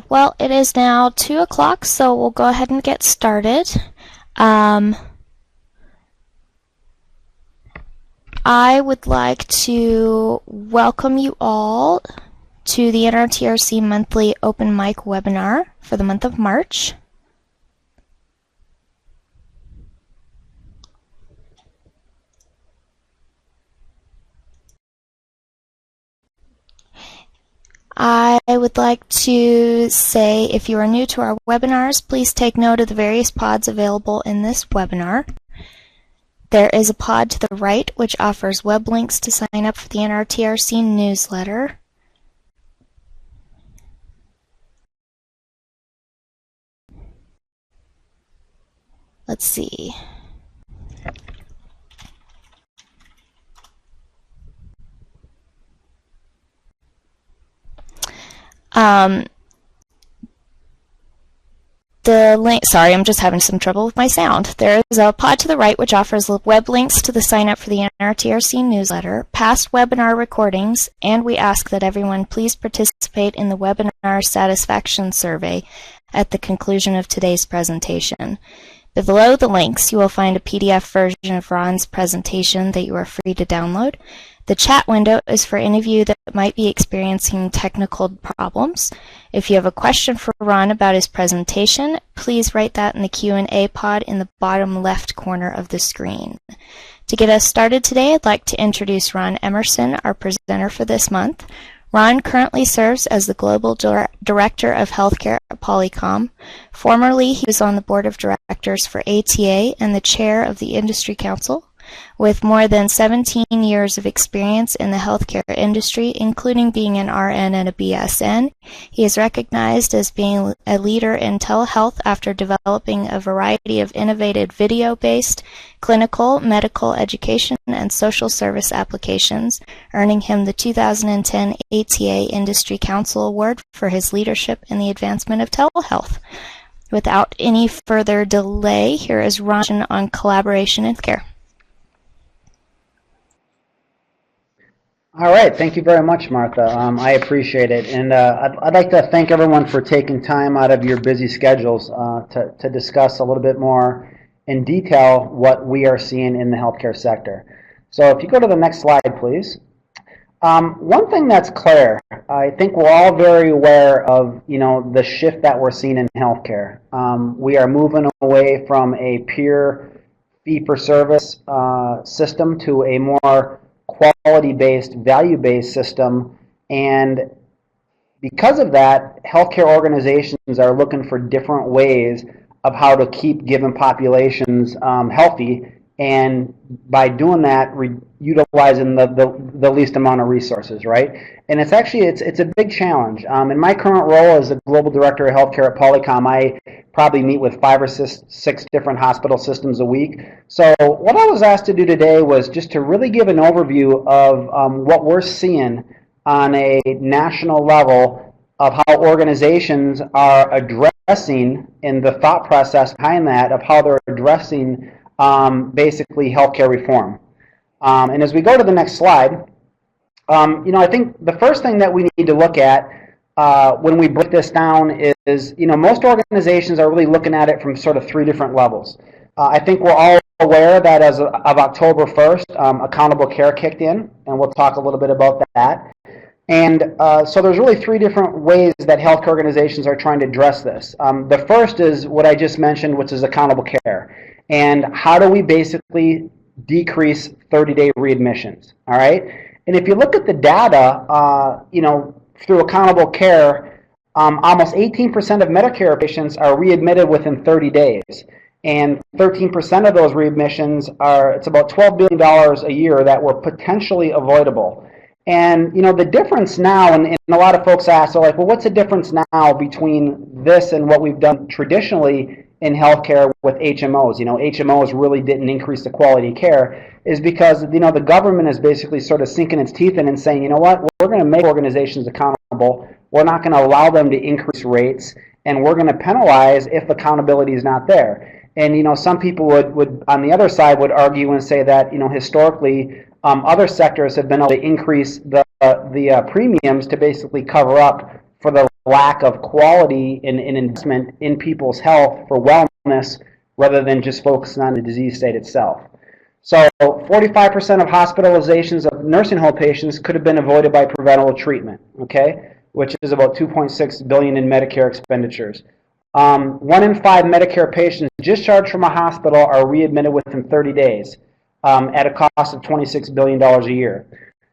Well, it is now 2 o'clock, so we'll go ahead and get started. I would like to welcome you all to the NRTRC monthly open mic webinar for the month of March. I would like to say, if you are new to our webinars, please take note of the various pods available in this webinar. There is a pod to the right which offers web links to sign up for the NRTRC newsletter. Let's see. The link, sorry, I'm just having some trouble with my sound. There is a pod to the right which offers web links to the sign up for the NRTRC newsletter, past webinar recordings, and we ask that everyone please participate in the webinar satisfaction survey at the conclusion of today's presentation. Below the links, you will find a PDF version of Ron's presentation that you are free to download. The chat window is for any of you that might be experiencing technical problems. If you have a question for Ron about his presentation, please write that in the Q&A pod in the bottom left corner of the screen. To get us started today, I'd like to introduce Ron Emerson, our presenter for this month. Ron currently serves as the Global Director of Healthcare at Polycom. Formerly, he was on the Board of Directors for ATA and the Chair of the Industry Council. With more than 17 years of experience in the healthcare industry, including being an RN and a BSN, he is recognized as being a leader in telehealth after developing a variety of innovative video-based clinical, medical education, and social service applications, earning him the 2010 ATA Industry Council Award for his leadership in the advancement of telehealth. Without any further delay, here is Ron on collaboration in care. All right, thank you very much, Martha. I appreciate it, and I'd like to thank everyone for taking time out of your busy schedules to discuss a little bit more in detail what we are seeing in the healthcare sector. So if you go to the next slide, please. One thing that's clear, I think we're all very aware of, the shift that we're seeing in healthcare. We are moving away from a pure fee-for-service system to a more quality-based, value-based system, and because of that, healthcare organizations are looking for different ways of how to keep given populations healthy, and by doing that, utilizing the least amount of resources, right? And it's actually, it's a big challenge. In my current role as the Global Director of Healthcare at Polycom, I probably meet with 5 or 6 different hospital systems a week. So what I was asked to do today was just to really give an overview of what we're seeing on a national level of how organizations are addressing, and the thought process behind that, of how they're addressing basically healthcare reform. And as we go to the next slide, I think the first thing that we need to look at when we break this down is, most organizations are really looking at it from sort of 3 different levels. I think we're all aware that as of October 1st, accountable care kicked in, and we'll talk a little bit about that. And so there's really 3 different ways that healthcare organizations are trying to address this. The first is what I just mentioned, which is accountable care. And how do we basically decrease 30-day readmissions, all right? And if you look at the data, through accountable care, almost 18% of Medicare patients are readmitted within 30 days. And 13% of those readmissions it's about $12 billion a year that were potentially avoidable. And, the difference now, and a lot of folks ask, well, what's the difference now between this and what we've done traditionally in healthcare with HMOs? HMOs really didn't increase the quality of care, is because, the government is basically sort of sinking its teeth in and saying, what, we're going to make organizations accountable. We're not going to allow them to increase rates, and we're going to penalize if accountability is not there. And, some people would on the other side would argue and say that, historically, other sectors have been able to increase the premiums to basically cover up for the lack of quality in investment in people's health for wellness rather than just focusing on the disease state itself. So 45% of hospitalizations of nursing home patients could have been avoided by preventable treatment, okay, which is about $2.6 billion in Medicare expenditures. 1 in 5 Medicare patients discharged from a hospital are readmitted within 30 days at a cost of $26 billion a year.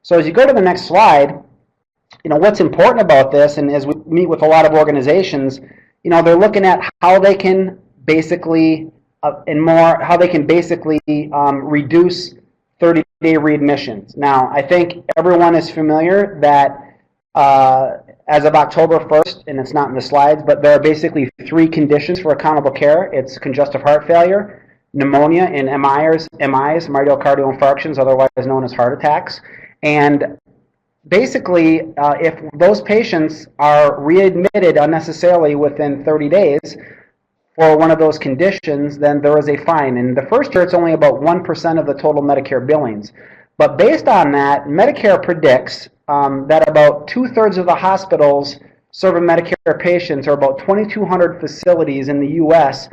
So as you go to the next slide, what's important about this, and as we meet with a lot of organizations, they're looking at how they can basically reduce 30-day readmissions. Now, I think everyone is familiar that as of October 1st, and it's not in the slides, but there are basically 3 conditions for accountable care. It's congestive heart failure, pneumonia, and MIs, myocardial infarctions, otherwise known as heart attacks. And basically, if those patients are readmitted unnecessarily within 30 days for one of those conditions, then there is a fine. And the first year, it's only about 1% of the total Medicare billings. But based on that, Medicare predicts that about 2/3 of the hospitals serving Medicare patients, or about 2,200 facilities in the U.S.,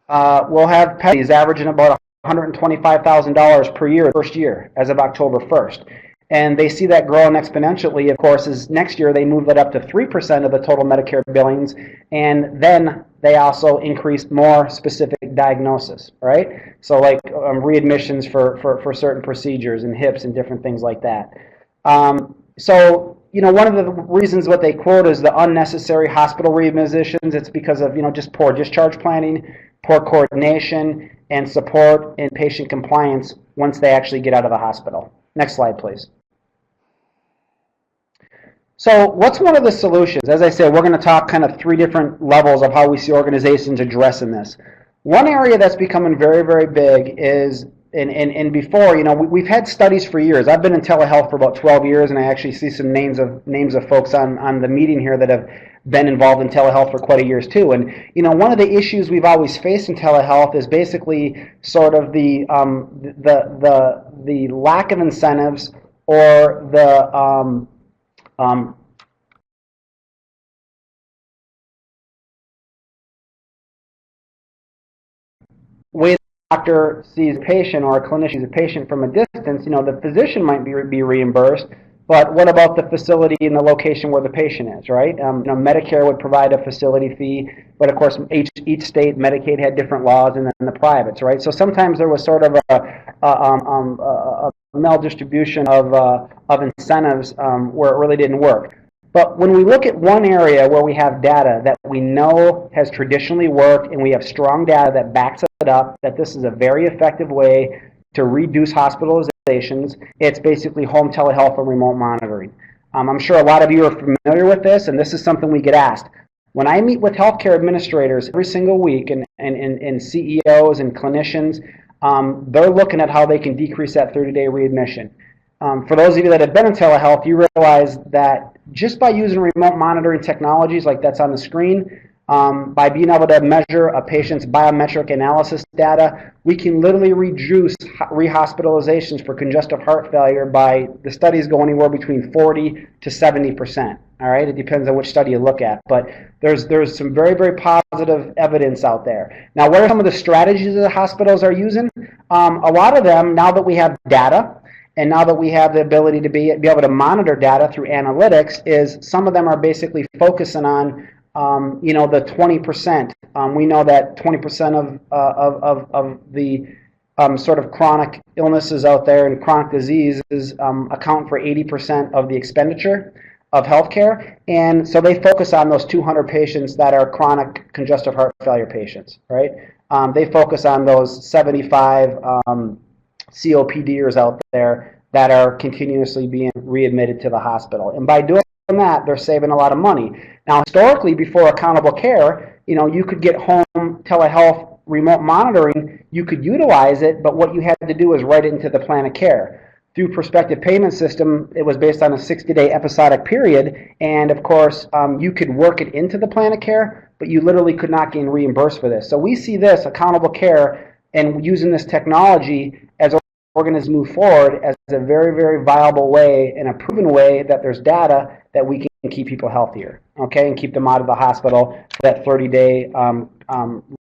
will have penalties averaging about $125,000 per year the first year as of October 1st. And they see that growing exponentially, of course, as next year they move that up to 3% of the total Medicare billings, and then they also increase more specific diagnosis, right? So like readmissions for certain procedures and hips and different things like that. So, one of the reasons what they quote is the unnecessary hospital readmissions. It's because of, just poor discharge planning, poor coordination, and support in patient compliance once they actually get out of the hospital. Next slide, please. So what's one of the solutions? As I said, we're going to talk kind of 3 different levels of how we see organizations addressing this. One area that's becoming very, very big is, and before, we've had studies for years. I've been in telehealth for about 12 years, and I actually see some names of folks on the meeting here that have been involved in telehealth for quite a years too. And one of the issues we've always faced in telehealth is basically sort of the lack of incentives, or the way the doctor sees a patient, or a clinician sees a patient from a distance. The physician might be reimbursed, but what about the facility and the location where the patient is, right? Medicare would provide a facility fee, but of course each state, Medicaid had different laws, and then the privates, right? So sometimes there was sort of a maldistribution of incentives where it really didn't work. But when we look at one area where we have data that we know has traditionally worked, and we have strong data that backs it up, that this is a very effective way to reduce hospitalizations, it's basically home telehealth and remote monitoring. I'm sure a lot of you are familiar with this, and this is something we get asked. When I meet with healthcare administrators every single week, and CEOs and clinicians, they're looking at how they can decrease that 30-day readmission. For those of you that have been in telehealth, you realize that just by using remote monitoring technologies like that's on the screen, by being able to measure a patient's biometric analysis data, we can literally reduce rehospitalizations for congestive heart failure by, the studies go anywhere between 40 to 70%. All right, it depends on which study you look at, but there's some very, very positive evidence out there. Now, what are some of the strategies that the hospitals are using? A lot of them, now that we have data, and now that we have the ability to be able to monitor data through analytics, is some of them are basically focusing on the 20%. We know that 20% of the sort of chronic illnesses out there and chronic diseases account for 80% of the expenditure of healthcare, and so they focus on those 200 patients that are chronic congestive heart failure patients, right? They focus on those 75 COPDers out there that are continuously being readmitted to the hospital. And by doing that, they're saving a lot of money. Now, historically, before accountable care, you could get home telehealth remote monitoring, you could utilize it, but what you had to do was write it into the plan of care. Through prospective payment system, it was based on a 60-day episodic period, and of course, you could work it into the plan of care, but you literally could not gain reimbursed for this. So we see this, accountable care, and using this technology as organizations move forward as a very, very viable way and a proven way that there's data that we keep people healthier, okay, and keep them out of the hospital for that 30-day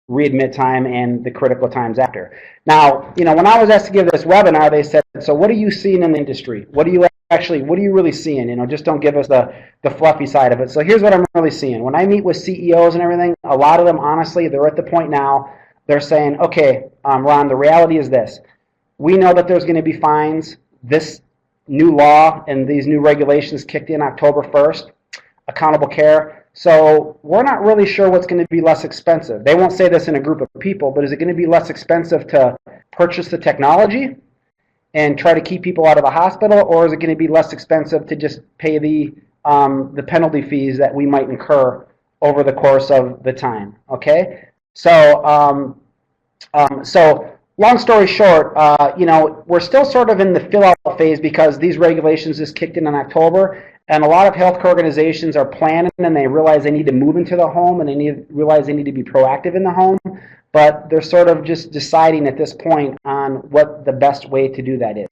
readmit time and the critical times after. Now, when I was asked to give this webinar, they said, so what are you seeing in the industry? What are you really seeing? Just don't give us the fluffy side of it. So here's what I'm really seeing. When I meet with CEOs and everything, a lot of them, honestly, they're at the point now, they're saying, okay, Ron, the reality is this. We know that there's going to be fines. This new law and these new regulations kicked in October 1st, accountable care. So we're not really sure what's going to be less expensive. They won't say this in a group of people, but is it going to be less expensive to purchase the technology and try to keep people out of the hospital, or is it going to be less expensive to just pay the penalty fees that we might incur over the course of the time? Okay, so long story short, we're still sort of in the fill-out phase because these regulations just kicked in October, and a lot of healthcare organizations are planning, and they realize they need to move into the home, and they realize they need to be proactive in the home, but they're sort of just deciding at this point on what the best way to do that is.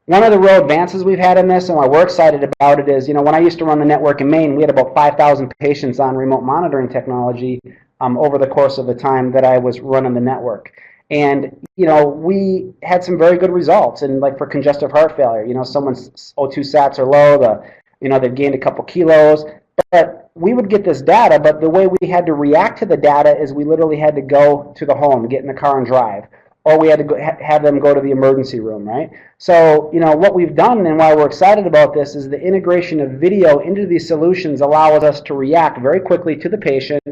One of the real advances we've had in this, and why we're excited about it, is when I used to run the network in Maine, we had about 5,000 patients on remote monitoring technology over the course of the time that I was running the network. And, we had some very good results. And like for congestive heart failure, someone's O2 sats are low, they've gained a couple kilos. But we would get this data, but the way we had to react to the data is we literally had to go to the home, get in the car and drive. Or we had to have them go to the emergency room, right? So, what we've done and why we're excited about this is the integration of video into these solutions allows us to react very quickly to the patient,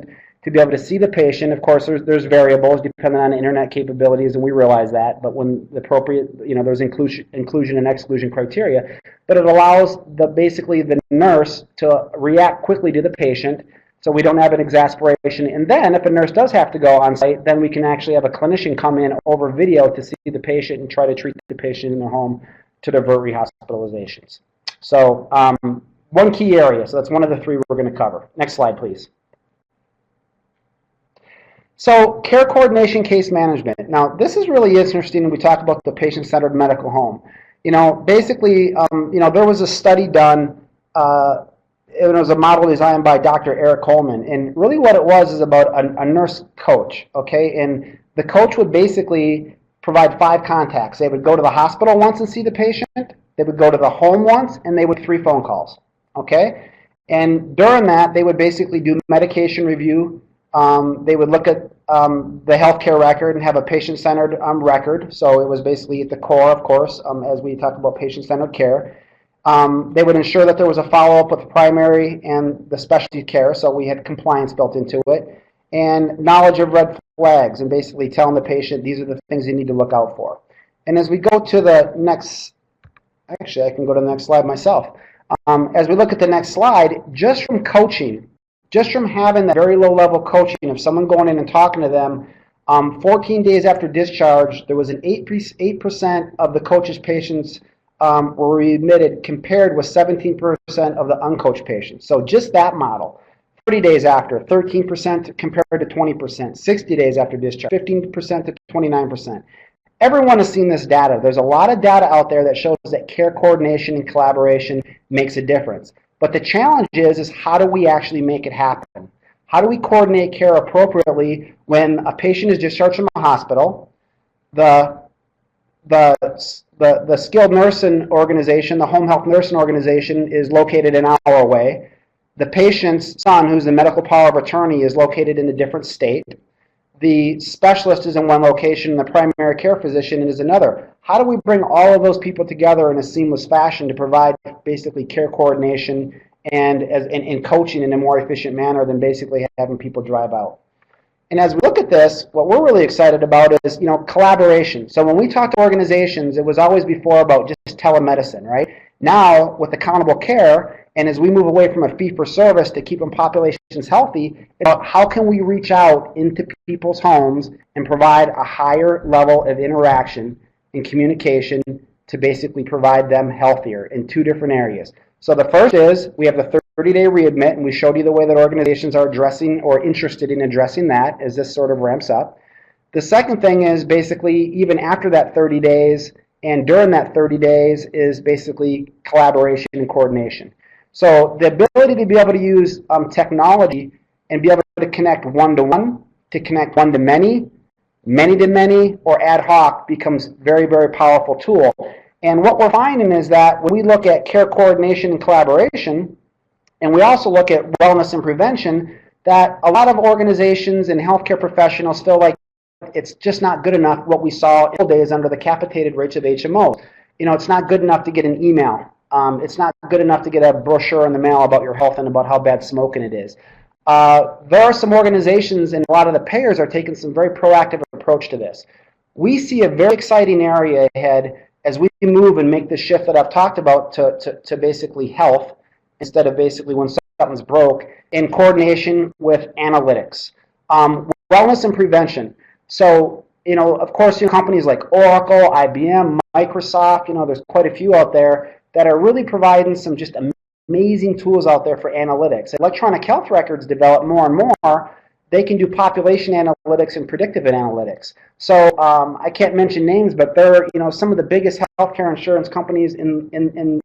to be able to see the patient. Of course, there's variables depending on internet capabilities, and we realize that, but when the appropriate, there's inclusion and exclusion criteria, but it allows basically the nurse to react quickly to the patient, so we don't have an exasperation. And then if a nurse does have to go on site, then we can actually have a clinician come in over video to see the patient and try to treat the patient in their home to divert rehospitalizations. So one key area, so that's one of the three we're going to cover. Next slide, please. So care coordination, case management. Now, this is really interesting when we talk about the patient-centered medical home. Basically, there was a study done, it was a model designed by Dr. Eric Coleman, and really what it was is about a nurse coach, okay? And the coach would basically provide 5 contacts. They would go to the hospital once and see the patient, they would go to the home once, and they would 3 phone calls, okay? And during that, they would basically do medication review. They would look at the healthcare record and have a patient-centered record. So it was basically at the core, of course, as we talk about patient-centered care. They would ensure that there was a follow-up with primary and the specialty care, so we had compliance built into it, and knowledge of red flags, and basically telling the patient these are the things you need to look out for. And as we go to the next, actually I can go to the next slide myself. As we look at the next slide, just from coaching, just from having that very low-level coaching of someone going in and talking to them, 14 days after discharge, there was an 8% of the coach's patients were readmitted compared with 17% of the uncoached patients. So just that model. 30 days after, 13% compared to 20%. 60 days after discharge, 15% to 29%. Everyone has seen this data. There's a lot of data out there that shows that care coordination and collaboration makes a difference. But the challenge is how do we actually make it happen? How do we coordinate care appropriately when a patient is discharged from a hospital, the skilled nursing organization, the home health nursing organization is located an hour away. The patient's son, who's the medical power of attorney, is located in a different state. The specialist is in one location, and the primary care physician is another. How do we bring all of those people together in a seamless fashion to provide basically care coordination and coaching in a more efficient manner than basically having people drive out? And as we look at this, what we're really excited about is, collaboration. So when we talk to organizations, it was always before about just telemedicine, right? Now, with accountable care, and as we move away from a fee-for-service to keeping populations healthy, about how can we reach out into people's homes and provide a higher level of interaction and communication to basically provide them healthier in 2 different areas. So the first is we have the 30-day readmit, and we showed you the way that organizations are addressing or interested in addressing that as this sort of ramps up. The second thing is basically even after that 30 days and during that 30 days is basically collaboration and coordination. So the ability to be able to use technology and be able to connect one-to-one, to connect one-to-many, many-to-many, or ad hoc becomes very, very powerful tool. And what we're finding is that when we look at care coordination and collaboration, and we also look at wellness and prevention, that a lot of organizations and healthcare professionals feel like it's just not good enough what we saw in the old days under the capitated rates of HMOs. It's not good enough to get an email. It's not good enough to get a brochure in the mail about your health and about how bad smoking it is. There are some organizations and a lot of the payers are taking some very proactive approach to this. We see a very exciting area ahead as we move and make the shift that I've talked about to basically health instead of basically when something's broke, in coordination with analytics. Wellness and prevention. So, of course, companies like Oracle, IBM, Microsoft, there's quite a few out there that are really providing some just amazing tools out there for analytics. Electronic health records develop more and more. They can do population analytics and predictive analytics. So I can't mention names, but they're some of the biggest healthcare insurance companies in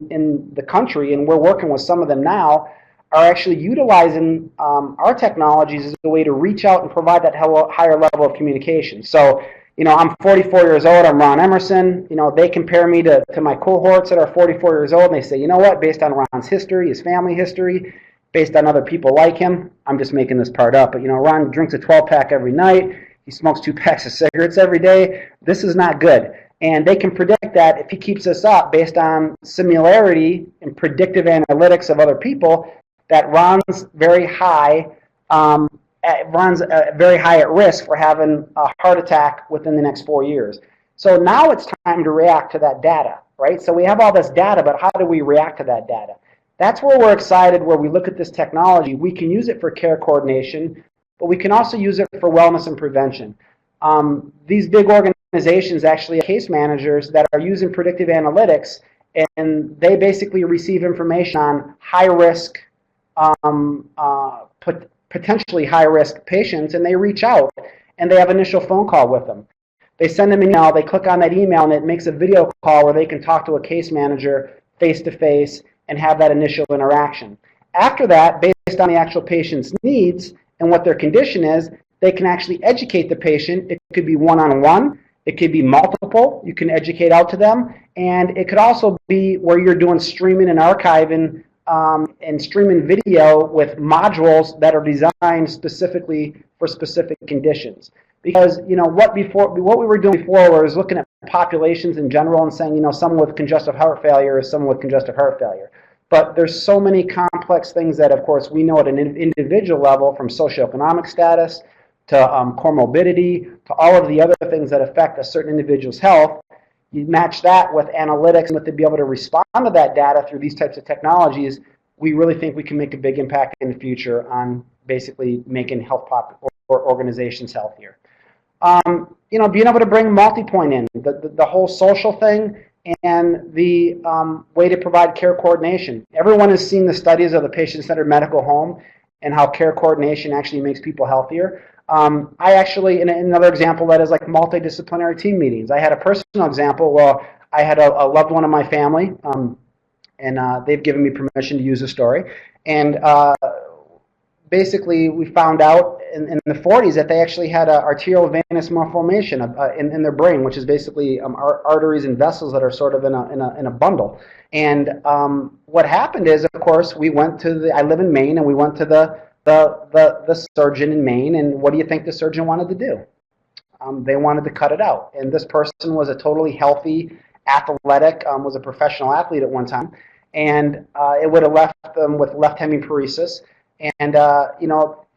the country, and we're working with some of them now, are actually utilizing our technologies as a way to reach out and provide that higher level of communication. So, I'm 44 years old, I'm Ron Emerson. They compare me to my cohorts that are 44 years old, and they say, you know what, based on Ron's history, his family history, based on other people like him, I'm just making this part up, but Ron drinks a 12-pack every night, he smokes 2 packs of cigarettes every day, this is not good. And they can predict that if he keeps this up based on similarity and predictive analytics of other people, that Ron's very high at risk for having a heart attack within the next 4 years. So now it's time to react to that data, right? So we have all this data, but how do we react to that data? That's where we're excited, where we look at this technology. We can use it for care coordination, but we can also use it for wellness and prevention. These big organizations actually have case managers that are using predictive analytics, and they basically receive information on high-risk, potentially high-risk patients, and they reach out, and they have an initial phone call with them. They send them an email, they click on that email, and it makes a video call where they can talk to a case manager face-to-face and have that initial interaction. After that, based on the actual patient's needs and what their condition is, they can actually educate the patient. It could be one-on-one, it could be multiple, you can educate out to them, and it could also be where you're doing streaming and archiving and streaming video with modules that are designed specifically for specific conditions. Because what we were doing before was looking at populations in general and saying someone with congestive heart failure is someone with congestive heart failure. But there's so many complex things that, of course, we know at an individual level, from socioeconomic status to comorbidity to all of the other things that affect a certain individual's health. You match that with analytics and to be able to respond to that data through these types of technologies, we really think we can make a big impact in the future on basically making health or organizations healthier. Being able to bring multi-point in, the whole social thing, and the way to provide care coordination. Everyone has seen the studies of the patient-centered medical home and how care coordination actually makes people healthier. I actually, in another example that is like multidisciplinary team meetings. I had a personal example where I had a loved one in my family, and they've given me permission to use the story. And basically, we found out in the 40s that they actually had an arterial venous malformation in their brain, which is basically arteries and vessels that are sort of in a bundle. And what happened is, of course, we went to I live in Maine, and we went to the surgeon in Maine, and what do you think the surgeon wanted to do? They wanted to cut it out. And this person was a totally healthy, athletic, was a professional athlete at one time, and it would have left them with left hemiparesis. And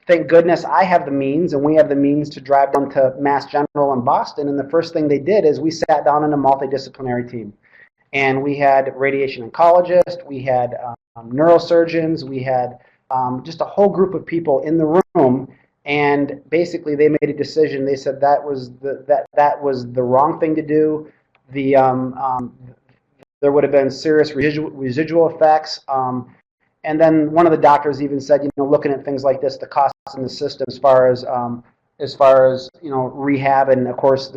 thank goodness I have the means, and we have the means to drive them to Mass General in Boston. And the first thing they did is we sat down in a multidisciplinary team, and we had radiation oncologists, we had neurosurgeons, we had just a whole group of people in the room. And basically, they made a decision. They said that was the wrong thing to do. There would have been serious residual effects. And then one of the doctors even said, looking at things like this, the costs in the system as far as as far as rehab, and of course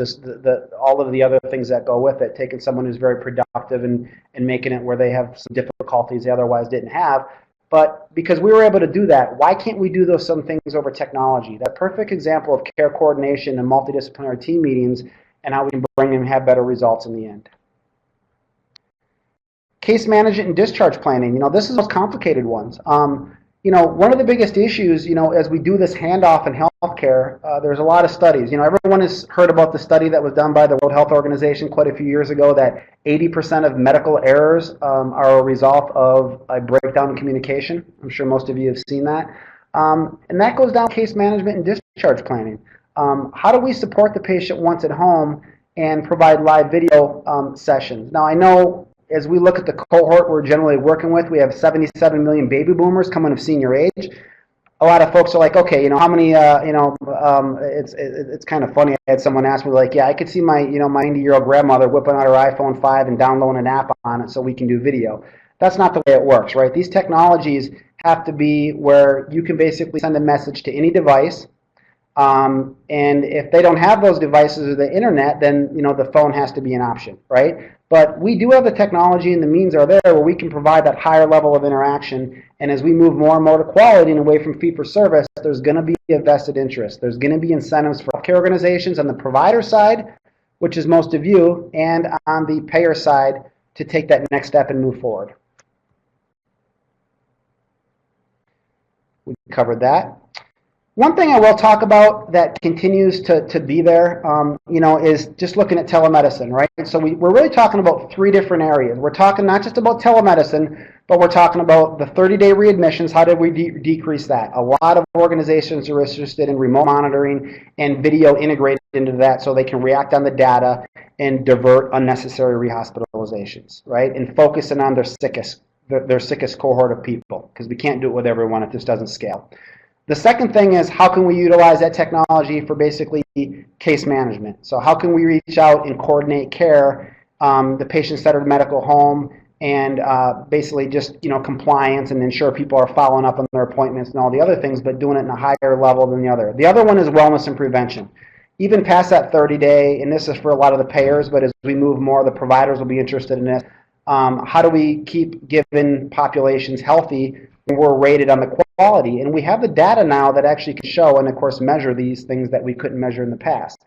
all of the other things that go with it, taking someone who's very productive and making it where they have some difficulties they otherwise didn't have. But because we were able to do that, why can't we do some things over technology? That perfect example of care coordination and multidisciplinary team meetings and how we can bring and have better results in the end. Case management and discharge planning. This is the most complicated ones. One of the biggest issues, as we do this handoff in healthcare, there's a lot of studies. Everyone has heard about the study that was done by the World Health Organization quite a few years ago that 80% of medical errors are a result of a breakdown in communication. I'm sure most of you have seen that. And that goes down to case management and discharge planning. How do we support the patient once at home and provide live video sessions? Now, I know as we look at the cohort we're generally working with, we have 77 million baby boomers coming of senior age. A lot of folks are like, okay, how many, it's kind of funny. I had someone ask me, like, yeah, I could see my 90-year-old grandmother whipping out her iPhone 5 and downloading an app on it so we can do video. That's not the way it works, right? These technologies have to be where you can basically send a message to any device. And if they don't have those devices or the internet, then the phone has to be an option, right? But we do have the technology and the means are there where we can provide that higher level of interaction. And as we move more and more to quality and away from fee-for-service, there's going to be a vested interest. There's going to be incentives for healthcare organizations on the provider side, which is most of you, and on the payer side to take that next step and move forward. We covered that. One thing I will talk about that continues to be there, is just looking at telemedicine, right? So we're really talking about three different areas. We're talking not just about telemedicine, but we're talking about the 30-day readmissions. How did we decrease that? A lot of organizations are interested in remote monitoring and video integrated into that so they can react on the data and divert unnecessary rehospitalizations, right? And focusing on their sickest cohort of people, because we can't do it with everyone. It just doesn't scale. The second thing is, how can we utilize that technology for basically case management? So how can we reach out and coordinate care, the patient-centered medical home, and basically just compliance and ensure people are following up on their appointments and all the other things, but doing it in a higher level than the other. The other one is wellness and prevention. Even past that 30-day, and this is for a lot of the payers, but as we move more, the providers will be interested in this. How do we keep given populations healthy when we're rated on the quality? And we have the data now that actually can show and, of course, measure these things that we couldn't measure in the past.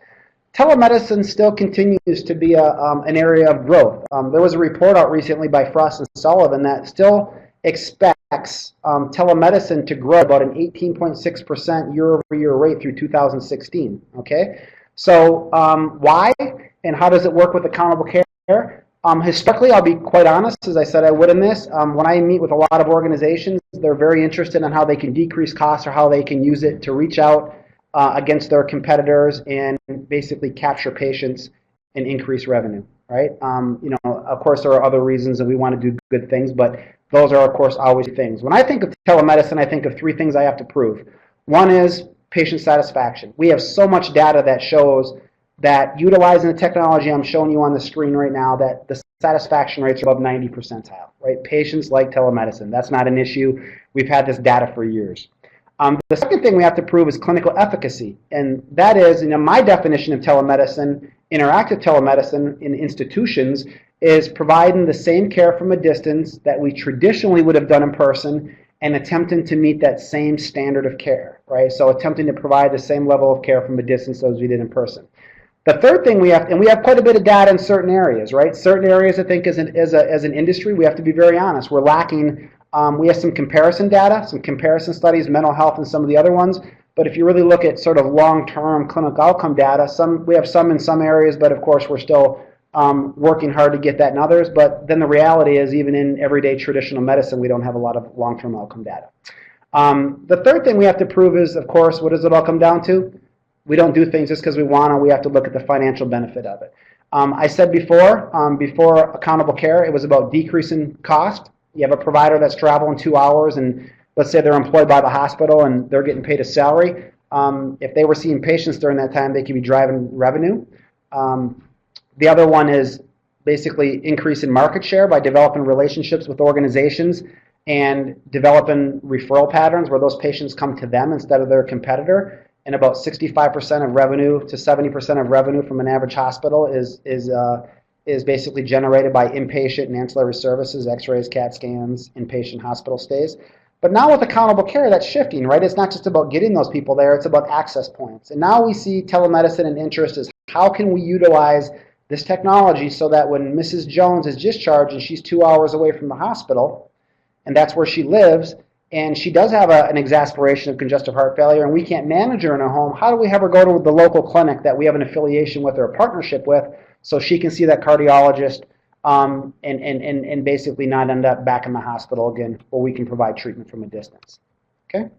Telemedicine still continues to be an area of growth. There was a report out recently by Frost and Sullivan that still expects telemedicine to grow about an 18.6% year-over-year rate through 2016. Okay, so why and how does it work with accountable care? Historically, I'll be quite honest, as I said I would in this, when I meet with a lot of organizations, they're very interested in how they can decrease costs or how they can use it to reach out against their competitors and basically capture patients and increase revenue, right? Of course, there are other reasons that we want to do good things, but those are, of course, always things. When I think of telemedicine, I think of three things I have to prove. One is patient satisfaction. We have so much data that shows that utilizing the technology I'm showing you on the screen right now, that the satisfaction rates are above 90 percentile, right? Patients like telemedicine. That's not an issue. We've had this data for years. The second thing we have to prove is clinical efficacy, and that is, my definition of telemedicine, interactive telemedicine in institutions, is providing the same care from a distance that we traditionally would have done in person and attempting to meet that same standard of care, right? So attempting to provide the same level of care from a distance as we did in person. The third thing we have, and we have quite a bit of data in certain areas, right? Certain areas, I think, as an industry, we have to be very honest. We're lacking. We have some comparison data, some comparison studies, mental health, and some of the other ones. But if you really look at sort of long-term clinical outcome data, we have some in some areas, but of course we're still working hard to get that in others. But then the reality is, even in everyday traditional medicine, we don't have a lot of long-term outcome data. The third thing we have to prove is, of course, what does it all come down to? We don't do things just because we want to. We have to look at the financial benefit of it. I said before accountable care, it was about decreasing cost. You have a provider that's traveling 2 hours, and let's say they're employed by the hospital and they're getting paid a salary. If they were seeing patients during that time, they could be driving revenue. The other one is basically increasing market share by developing relationships with organizations and developing referral patterns where those patients come to them instead of their competitor. and about 65% of revenue to 70% of revenue from an average hospital is basically generated by inpatient and ancillary services, x-rays, CAT scans, inpatient hospital stays. But now with accountable care, that's shifting, right? It's not just about getting those people there, it's about access points. And now we see telemedicine and interest is how can we utilize this technology so that when Mrs. Jones is discharged and she's 2 hours away from the hospital, and that's where she lives, and she does have an exasperation of congestive heart failure, and we can't manage her in her home, how do we have her go to the local clinic that we have an affiliation with or a partnership with so she can see that cardiologist and basically not end up back in the hospital again, where we can provide treatment from a distance. Okay?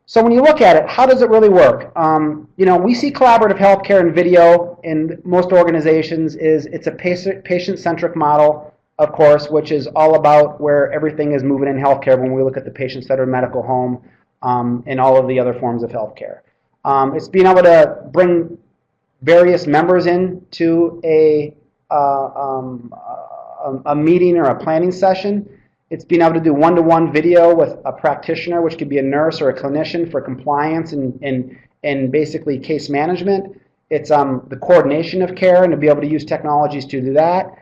So when you look at it, how does it really work? We see collaborative healthcare and video in most organizations it's a patient-centric model, of course, which is all about where everything is moving in healthcare when we look at the patient-centered medical home and all of the other forms of healthcare. It's being able to bring various members into a meeting or a planning session. It's being able to do one-to-one video with a practitioner, which could be a nurse or a clinician for compliance and basically case management. It's the coordination of care and to be able to use technologies to do that.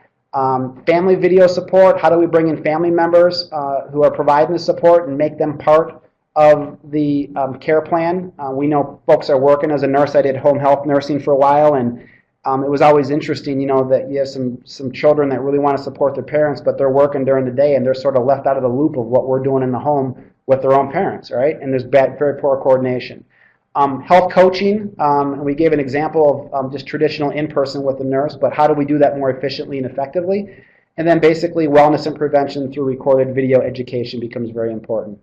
Family video support, how do we bring in family members who are providing the support and make them part of the care plan. We know folks are working. As a nurse, I did home health nursing for a while, and it was always interesting, that you have some children that really want to support their parents, but they're working during the day, and they're sort of left out of the loop of what we're doing in the home with their own parents, right? And there's very poor coordination. Health coaching, and we gave an example of just traditional in-person with the nurse, but how do we do that more efficiently and effectively? And then basically wellness and prevention through recorded video education becomes very important.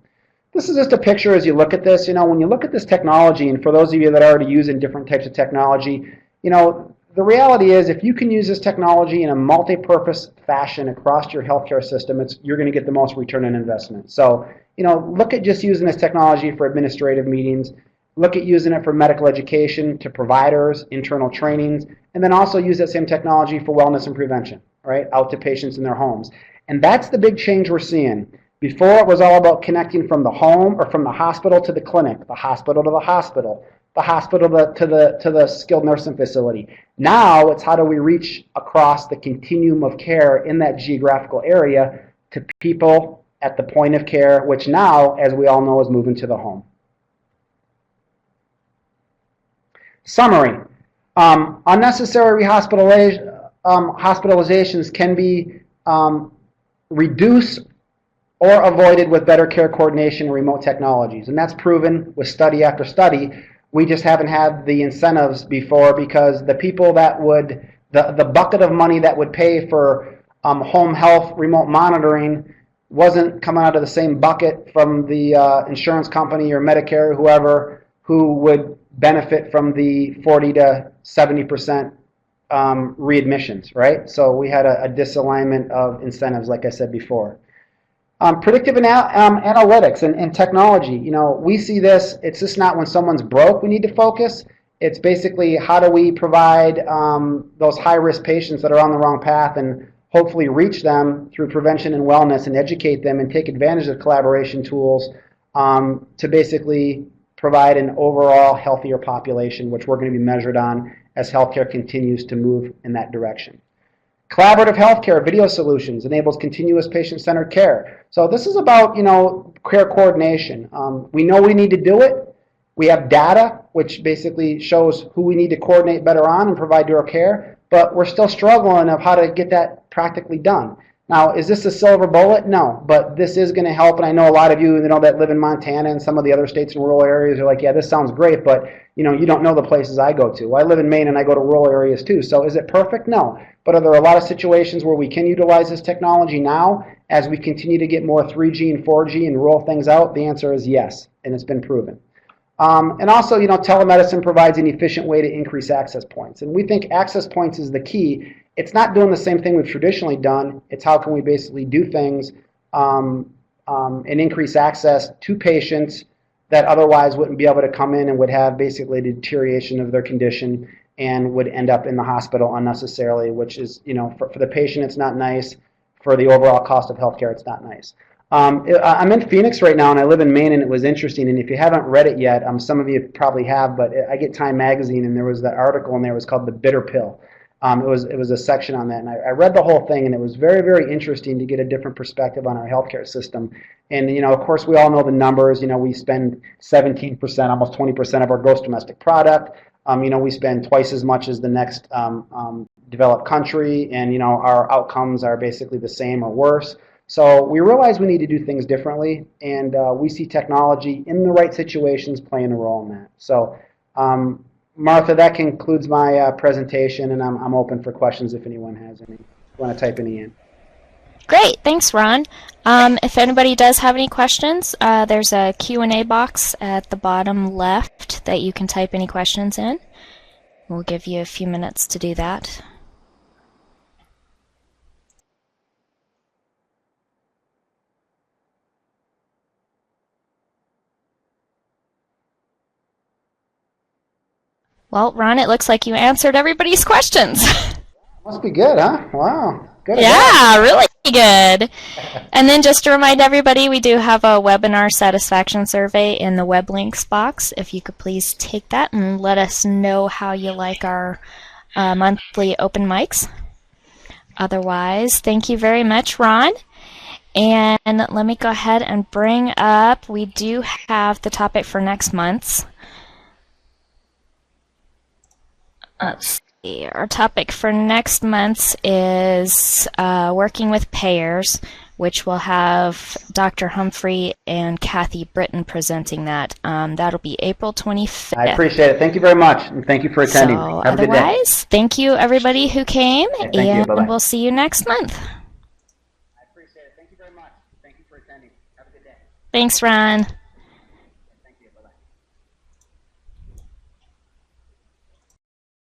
This is just a picture as you look at this. When you look at this technology, and for those of you that are already using different types of technology, the reality is if you can use this technology in a multi-purpose fashion across your healthcare system, you're going to get the most return on investment. So, look at just using this technology for administrative meetings. Look at using it for medical education to providers, internal trainings, and then also use that same technology for wellness and prevention, right, out to patients in their homes. And that's the big change we're seeing. Before, it was all about connecting from the home or from the hospital to the clinic, the hospital to the hospital, the hospital to the skilled nursing facility. Now it's how do we reach across the continuum of care in that geographical area to people at the point of care, which now, as we all know, is moving to the home. Summary. Unnecessary hospitalizations can be reduced or avoided with better care coordination and remote technologies. And that's proven with study after study. We just haven't had the incentives before because the people that would, the bucket of money that would pay for home health remote monitoring wasn't coming out of the same bucket from the insurance company or Medicare or whoever who would benefit from the 40 to 70% readmissions, right? So we had a disalignment of incentives, like I said before. Predictive analytics and technology. We see this. It's just not when someone's broke we need to focus. It's basically how do we provide those high-risk patients that are on the wrong path and hopefully reach them through prevention and wellness and educate them and take advantage of collaboration tools to basically provide an overall healthier population, which we're going to be measured on as healthcare continues to move in that direction. Collaborative healthcare video solutions enables continuous patient-centered care. So this is about, care coordination. We know we need to do it. We have data, which basically shows who we need to coordinate better on and provide dual care, but we're still struggling of how to get that practically done. Now, is this a silver bullet? No, but this is going to help, and I know a lot of you that live in Montana and some of the other states and rural areas are like, yeah, this sounds great, but you don't know the places I go to. I live in Maine and I go to rural areas too, so is it perfect? No, but are there a lot of situations where we can utilize this technology now as we continue to get more 3G and 4G and roll things out? The answer is yes, and it's been proven. And also, telemedicine provides an efficient way to increase access points, and we think access points is the key. It's not doing the same thing we've traditionally done. It's how can we basically do things and increase access to patients that otherwise wouldn't be able to come in and would have basically a deterioration of their condition and would end up in the hospital unnecessarily, which is, for the patient, it's not nice. For the overall cost of healthcare, it's not nice. I'm in Phoenix right now, and I live in Maine, and it was interesting. And if you haven't read it yet, some of you probably have, but I get Time Magazine, and there was that article in there. It was called "The Bitter Pill." It was a section on that, and I read the whole thing, and it was very, very interesting to get a different perspective on our healthcare system. And of course, we all know the numbers. We spend 17%, almost 20% of our gross domestic product. We spend twice as much as the next developed country, and our outcomes are basically the same or worse. So we realize we need to do things differently, and we see technology in the right situations playing a role in that. So, Martha, that concludes my presentation, and I'm open for questions if anyone has any. Want to type any in? Great, thanks, Ron. If anybody does have any questions, there's a Q&A box at the bottom left that you can type any questions in. We'll give you a few minutes to do that. Well, Ron, it looks like you answered everybody's questions. Must be good, huh? Wow. Good. Yeah, really good. And then just to remind everybody, we do have a webinar satisfaction survey in the web links box. If you could please take that and let us know how you like our monthly open mics. Otherwise, thank you very much, Ron. And let me go ahead and bring up, we do have the topic for next month's. Let's see. Our topic for next month is working with payers, which will have Dr. Humphrey and Kathy Britton presenting that. That'll be April 25th. I appreciate it. Thank you very much, and thank you for attending. So Have a good day. otherwise, thank you everybody who came, Thank you. Bye-bye. and we'll see you next month. I appreciate it. Thank you very much. Thank you for attending. Have a good day. Thanks, Ron.